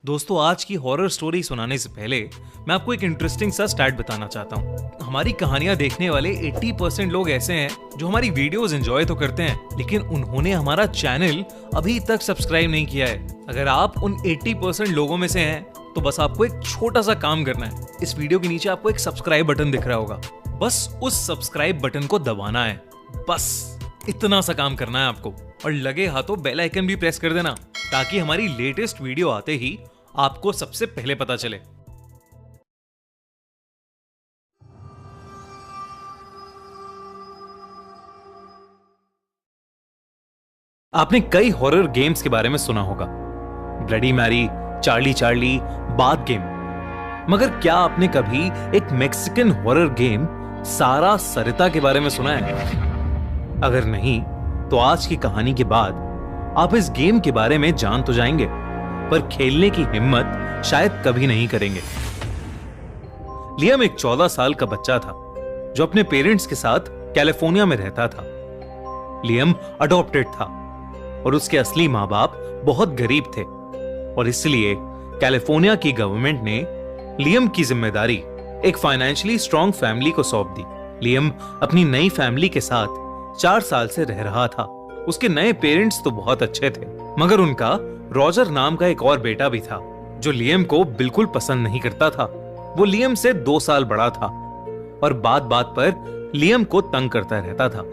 दोस्तों, आज की हॉरर स्टोरी सुनाने से पहले मैं आपको एक इंटरेस्टिंग सा स्टैट बताना चाहता हूँ। हमारी कहानियां देखने वाले 80% लोग ऐसे हैं जो हमारी वीडियोस एंजॉय तो करते हैं, लेकिन उन्होंने हमारा चैनल अभी तक सब्सक्राइब नहीं किया है। अगर आप उन 80% लोगों में से हैं, तो बस आपको एक छोटा सा काम करना है। इस वीडियो के नीचे आपको एक सब्सक्राइब बटन दिख रहा होगा, बस उस सब्सक्राइब बटन को दबाना है। बस इतना सा काम करना है आपको, और लगे हाथों बेल आइकन भी प्रेस कर देना, ताकि हमारी लेटेस्ट वीडियो आते ही आपको सबसे पहले पता चले। आपने कई हॉरर गेम्स के बारे में सुना होगा, Bloody Mary, Charlie Charlie, bath game. मगर क्या आपने कभी एक मैक्सिकन हॉरर गेम सारा सरिता के बारे में सुना है? अगर नहीं, तो आज की कहानी के बाद आप इस गेम के बारे में जान तो जाएंगे, पर खेलने की हिम्मत शायद कभी नहीं करेंगे। लियम एक 14 साल का बच्चा था जो अपने पेरेंट्स के साथ कैलिफोर्निया में रहता था। लियम अडॉप्टेड था और उसके असली मां बाप बहुत गरीब थे, और इसलिए कैलिफोर्निया की गवर्नमेंट ने लियम की जिम्मेदारी एक फाइनेंशियली स्ट्रांग फैमिली को सौंप दी। लियम अपनी नई फैमिली के साथ 4 साल से रह रहा था। उसके नए पेरेंट्स तो बहुत अच्छे थे, मगर उनका रॉजर नाम का एक और बेटा भी था जो लियम को बिल्कुल पसंद नहीं करता था। वो लियम से 2 साल बड़ा था और बात बात पर लियम को तंग करता रहता था।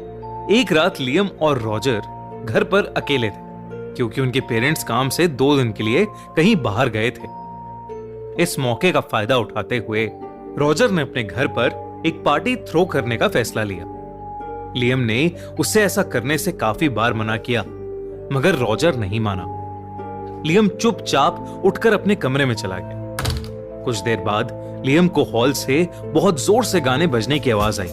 एक रात लियम और रॉजर घर पर अकेले थे, क्योंकि उनके पेरेंट्स काम से 2 दिन के लिए कहीं बाहर गए थे। इस मौके का फायदा उठाते हुए रॉजर ने अपने घर पर एक पार्टी थ्रो करने का फैसला लिया। लियम ने उससे ऐसा करने से काफी बार मना किया, मगर रॉजर नहीं माना। लियम चुपचाप उठकर अपने कमरे में चला गया। कुछ देर बाद लियम को हॉल से बहुत जोर से गाने बजने की आवाज आई।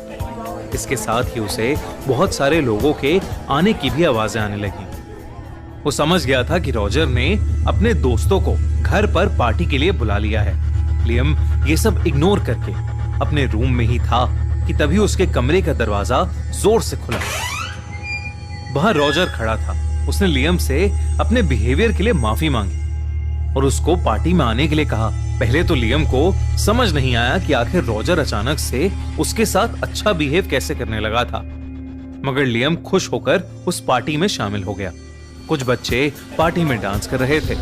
इसके साथ ही उसे बहुत सारे लोगों के आने की भी आवाजें आने लगी। वो समझ गया था कि रॉजर ने अपने दोस्तों को घर पर पार्टी के लिए बुला लिया है। लियम ये सब इग्नोर करके अपने रूम में ही था कि तभी उसके कमरे का दरवाजा जोर से खुला। वहां रॉजर खड़ा था। उसने लियम से अपने बिहेवियर के लिए माफी मांगी और उसको पार्टी में आने के लिए कहा। पहले तो लियम को समझ नहीं आया कि आखिर रॉजर अचानक से उसके साथ अच्छा बिहेव कैसे करने लगा था, मगर लियम खुश होकर उस पार्टी में शामिल हो गया। कुछ बच्चे पार्टी में डांस कर रहे थे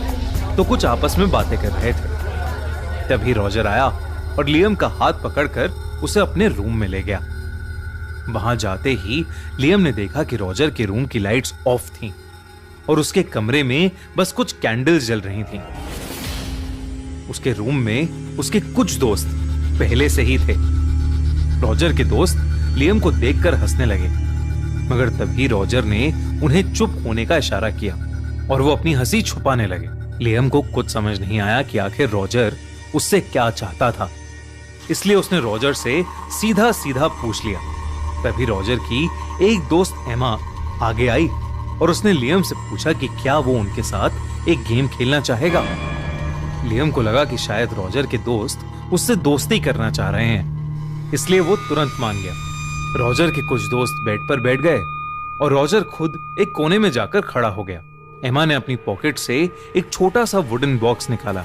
तो कुछ आपस में बातें कर रहे थे। तभी रॉजर आया और लियम का हाथ पकड़कर उसे अपने रूम में ले गया। वहां जाते ही लियम ने देखा कि रॉजर के रूम की लाइट्स ऑफ थीं और उसके कमरे में बस कुछ कैंडल्स जल रही थीं। उसके रूम में उसके कुछ दोस्त पहले से ही थे। रॉजर के दोस्त लियम को देखकर हंसने लगे, मगर तभी रॉजर ने उन्हें चुप होने का इशारा किया और वो अपनी हंसी छुपाने लगे। लियम को कुछ समझ नहीं आया कि आखिर रॉजर उससे क्या चाहता था, इसलिए उसने रॉजर से सीधा सीधा पूछ लिया। तभी रॉजर की एक दोस्त एमा आगे आई और उसने लियम से पूछा कि क्या वो उनके साथ एक गेम खेलना चाहेगा। लियम को लगा कि शायद रॉजर के दोस्त उससे दोस्ती करना चाह रहे हैं, इसलिए वो तुरंत मान गया। रॉजर के कुछ दोस्त बेड पर बैठ गए और रॉजर खुद एक कोने में जाकर खड़ा हो गया। एमा ने अपनी पॉकेट से एक छोटा सा वुडन बॉक्स निकाला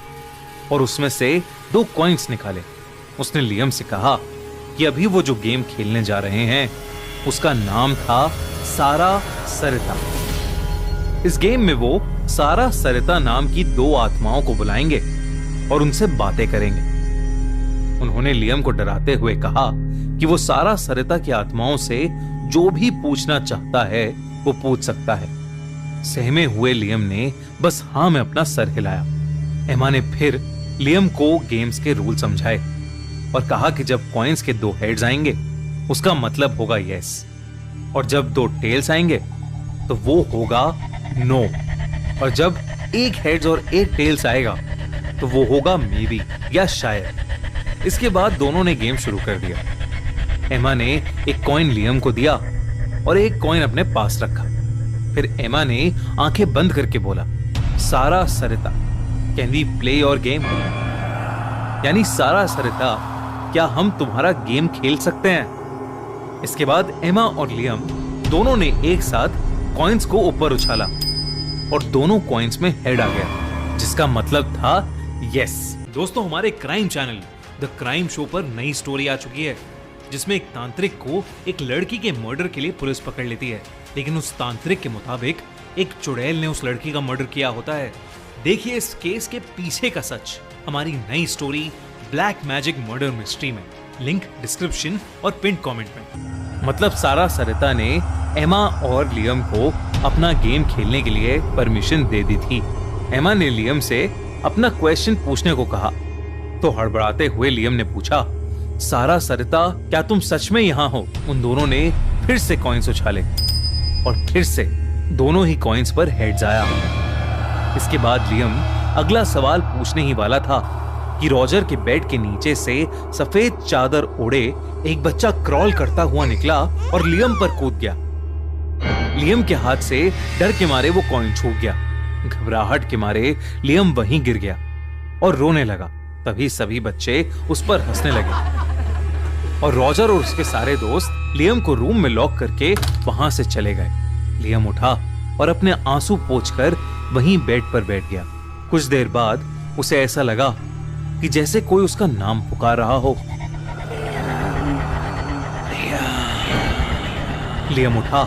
और उसमें से 2 कॉइन्स निकाले। उसने लियम से कहा कि अभी वो जो गेम खेलने जा रहे हैं उसका नाम था सारा सरिता। इस गेम में वो सारा सरिता नाम की 2 आत्माओं को बुलाएंगे और उनसे बातें करेंगे। उन्होंने लियम को डराते हुए कहा कि वो सारा सरिता की आत्माओं से जो भी पूछना चाहता है वो पूछ सकता है। सहमे हुए लियम ने बस हाँ में अपना सर हिलाया। एमा ने फिर लियम को गेम्स के रूल समझाए और कहा कि जब कॉइन्स के 2 हेड्स आएंगे उसका मतलब होगा यस, और जब 2 टेल्स आएंगे तो वो होगा नो, और जब 1 हेड्स और 1 टेल्स आएगा तो वो होगा मे बी या शायद। इसके बाद दोनों ने गेम शुरू कर दिया। एमा ने एक कॉइन लियम को दिया और एक कॉइन अपने पास रखा। फिर एमा ने आंखें बंद करके बोला, Sara Sarita, can we play your game? यानी सारा सरिता, क्या हम तुम्हारा गेम खेल सकते हैं? इसके बाद एमा और लियम दोनों ने एक साथ कॉइन्स को ऊपर उछाला और दोनों कॉइन्स में हेड आ गया, जिसका मतलब था यस दोस्तों, हमारे crime channel the crime show पर नई स्टोरी आ चुकी है, जिसमें एक तांत्रिक को एक लड़की के मर्डर के लिए पुलिस पकड़ लेती है, लेकिन उस तांत्रिक के मुताबिक एक चुड़ैल ने उस लड़की का मर्डर किया होता है। देखिए इस केस के पीछे का सच हमारी नई story black magic murder mystery में। लिंक डिस्क्रिप्शन और पिन कमेंट में। मतलब सारा सरिता ने एमा और लियम को अपना गेम खेलने के लिए परमिशन दे दी थी। एमा ने लियम से अपना क्वेश्चन पूछने को कहा तो हड़बड़ाते हुए लियम ने पूछा, सारा सरिता क्या तुम सच में यहाँ हो? उन दोनों ने फिर से कॉइन्स उछाले और फिर से दोनों ही कॉइन्स पर हेड्स आया। इसके बाद लियम अगला सवाल पूछने ही वाला था कि रॉजर के बेड के नीचे से सफेद चादर ओढ़े एक बच्चा क्रॉल करता हुआ निकला और लियम पर कूद गया। लियम के हाथ से डर के मारे वो कॉइन छूट गया। घबराहट के मारे लियम वहीं गिर गया और रोने लगा। तभी सभी बच्चे उस पर हंसने लगे और रॉजर और उसके सारे दोस्त लियम को रूम में लॉक करके वहां से चले गए। लियम उठा और अपने आंसू पोंछकर वहीं बेड पर बैठ गया। कुछ देर बाद उसे ऐसा लगा कि जैसे कोई उसका नाम पुकार रहा हो। लियम उठा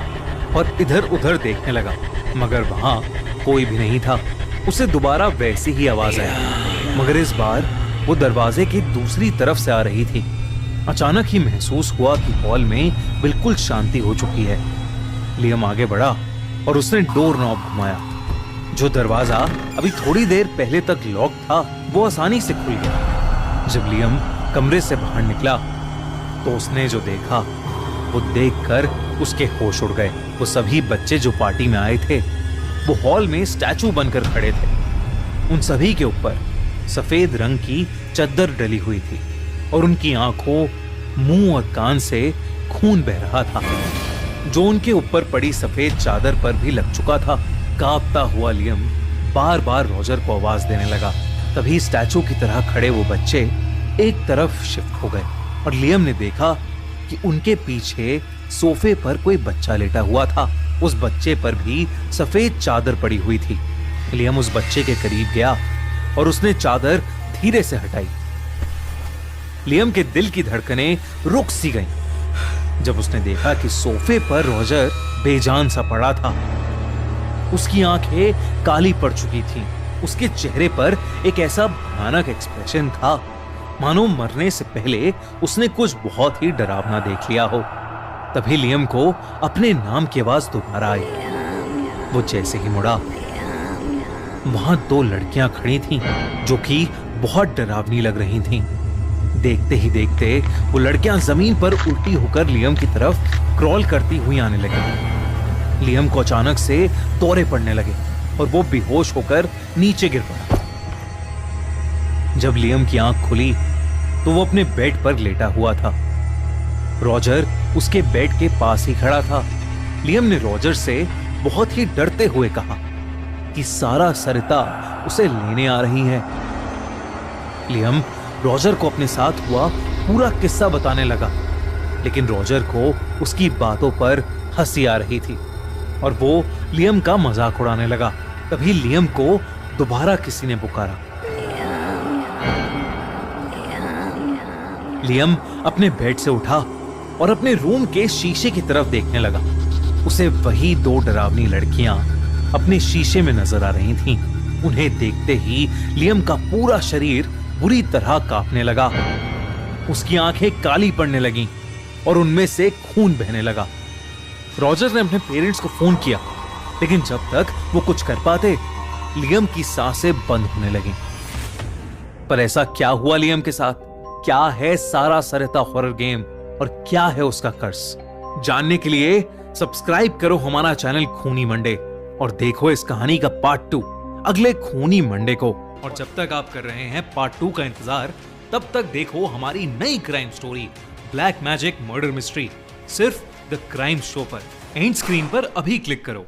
और इधर उधर देखने लगा, मगर वहां कोई भी नहीं था। उसे दोबारा वैसी ही आवाज आई, मगर इस बार वो दरवाजे की दूसरी तरफ से आ रही थी। अचानक ही महसूस हुआ कि हॉल में बिल्कुल शांति हो चुकी है। लियम आगे बढ़ा और उसने डोर नॉब घुमाया। जो दरवाजा अभी थोड़ी देर पहले तक लॉक था वो आसानी से खुल गया। जब लियम कमरे से बाहर निकला तो उसने जो देखा वो देखकर उसके होश उड़ गए। वो सभी बच्चे जो पार्टी में आए थे वो हॉल में स्टैचू बनकर खड़े थे। उन सभी के ऊपर सफेद रंग की चद्दर डली हुई थी और उनकी आंखों, मुंह और कान से खून बह रहा था, जो उनके ऊपर पड़ी सफेद चादर पर भी लग चुका था। कांपता हुआ लियम बार बार रॉजर को आवाज देने लगा। तभी स्टैचू की तरह खड़े वो बच्चे एक तरफ शिफ्ट हो गए और लियम ने देखा कि उनके पीछे सोफे पर कोई बच्चा लेटा हुआ था। उस बच्चे पर भी सफेद चादर पड़ी हुई थी। लियम उस बच्चे के करीब गया और उसने चादर धीरे से हटाई। लियम के दिल की धड़कनें रुक सी गईं जब उसने देखा कि सोफे पर रॉजर बेजान सा पड़ा था। उसकी आंखें काली पड़ चुकी थीं। उसके चेहरे पर एक ऐसा भयानक एक्सप्रेशन था मानो मरने से पहले उसने कुछ बहुत ही डरावना देख लिया हो। तभी लियम को अपने नाम की आवाज दोबारा आई। वो जैसे ही मुड़ा, वहां दो लड़कियां खड़ी थीं जो कि बहुत डरावनी लग रही थीं। देखते ही देखते वो लड़कियां जमीन पर उल्टी होकर लियम की तरफ क्रॉल करती हुई आने लगी। लियम को अचानक से दौरे पड़ने लगे और वो बेहोश होकर नीचे गिर पड़ा। जब लियम की आंख खुली तो वो अपने बेड पर लेटा हुआ था। रॉजर उसके बेड के पास ही खड़ा था। लियम ने रॉजर से बहुत ही डरते हुए कहा कि सारा सरिता उसे लेने आ रही है। लियम रॉजर को अपने साथ हुआ पूरा किस्सा बताने लगा, लेकिन रॉजर को उसकी बातों पर हंसी आ रही थी और वो लियम का मजाक उड़ाने लगा। तभी लियम को दोबारा किसी ने पुकारा। लियम अपने बेड से उठा और अपने रूम के शीशे की तरफ देखने लगा। उसे वही दो डरावनी लड़कियां अपने शीशे में नजर आ रही थीं। उन्हें देखते ही लियम का पूरा शरीर बुरी तरह कांपने लगा। उसकी आंखें काली पड़ने लगीं और उनमें से खून बहने लगा। रॉजर ने अपने पेरेंट्स को फोन किया, लेकिन जब तक वो कुछ कर पाते लियम की सांसें बंद होने लगीं। पर ऐसा क्या हुआ लियम के साथ? क्या है सारा सरिता हॉरर गेम और क्या है उसका कर्स? जानने के लिए सब्सक्राइब करो हमारा चैनल खूनी मंडे और देखो इस कहानी का पार्ट 2 अगले खूनी मंडे को। और जब तक आप कर रहे हैं पार्ट 2 का इंतजार, तब तक देखो हमारी नई crime story black magic murder mystery सिर्फ द क्राइम शो पर। एंड स्क्रीन पर अभी क्लिक करो।